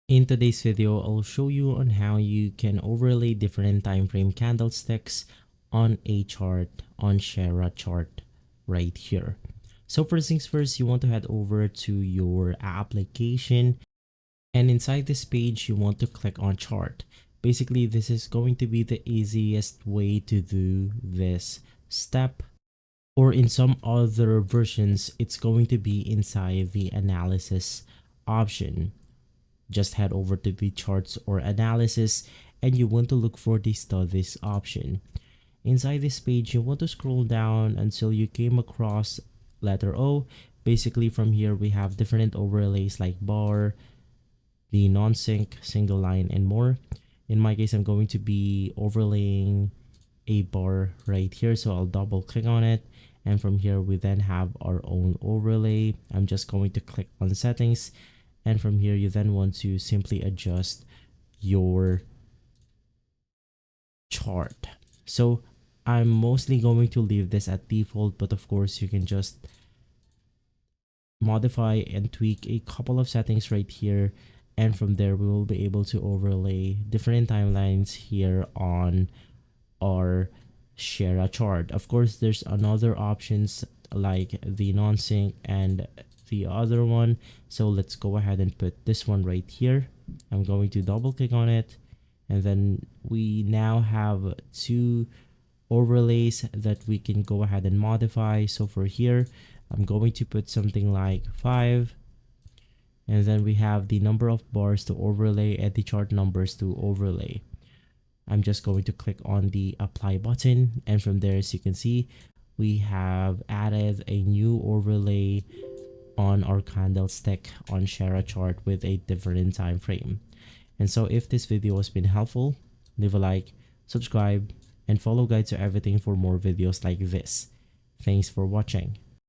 In today's video, I'll show you on how you can overlay different time frame candlesticks on a chart on Shara chart right here. So first things first, you want to head over to your application, and inside this page, you want to click on chart. Basically, this is going to be the easiest way to do this step, or in some other versions, it's going to be inside the analysis option. Just head over to the charts or analysis, and you want to look for the studies option. Inside this page, you want to scroll down until you came across letter O. Basically, from here we have different overlays like bar, the non-sync, single line, and more. In my case, I'm going to be overlaying a bar right here, so I'll double click on it, and from here we then have our own overlay. I'm just going to click on settings, and from here you then want to simply adjust your chart. So I'm mostly going to leave this at default, but of course you can just modify and tweak a couple of settings right here, and from there we will be able to overlay different timelines here on our Shara chart. Of course, there's another options like the non-sync and the other one, so let's go ahead and put this one right here. I'm going to double click on it, and then we now have two overlays that we can go ahead and modify. So for here, I'm going to put something like 5, and then we have the number of bars to overlay and the chart numbers to overlay. I'm just going to click on the apply button, and from there, as you can see, we have added a new overlay on our candlestick on Shara chart with a different time frame. And so if this video has been helpful, leave a like, subscribe, and follow Guide to Everything for more videos like this. Thanks for watching.